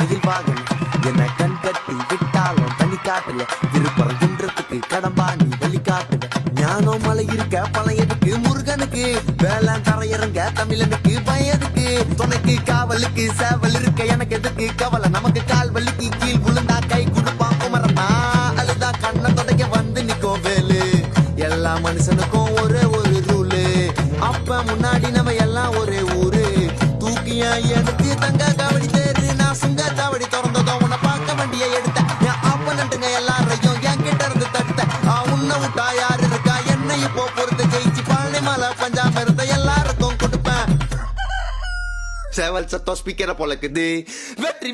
மகிழ்வாகணும். என்ன கண் கட்டி விட்டாலும் தனி காட்டுல திருப்பரம் குன்றத்துக்கு கடம்பாணி வழி காட்டுல. ஞானம் மலை இருக்க பழையதுக்கு முருகனுக்கு வேளாண் தரையிறங்க தமிழனுக்கு பயதுக்கு துணைக்கு காவலுக்கு சேவல் இருக்க எனக்கு எதுக்கு கவலை. நமக்கு கால் வலிக்கு கீழ் விழுந்தா கை கொடுப்பான் குமரனா. அழுதா கண்ணை தொடக்க வந்து நிக்கும் வேலு. எல்லா மனுஷனுக்கும் ஒரே ஒரு ரூலு. அப்ப முன்னாடி நம்ம எல்லாம் ஒரே ஊரு. தூக்கிய எடுத்து தங்க காவடி தேரு. நான் சுங்க தாவடி திறந்ததும் உன்னை பார்க்க வண்டியை எடுத்தேன். என் அப்பனண்டுங்க எல்லாரையும் என் கிட்ட இருந்து தடுத்த. உன்னை விட்டா யாரு இருக்கா என்னை இப்போ பொறுத்து ஜெயிச்சு பழனி மலை பஞ்சாமிரத்தை எல்லாருக்கும் கொடுப்பேன். சேவல் சத்தம் ஸ்பீக்கரை பொழக்குது. வெற்றி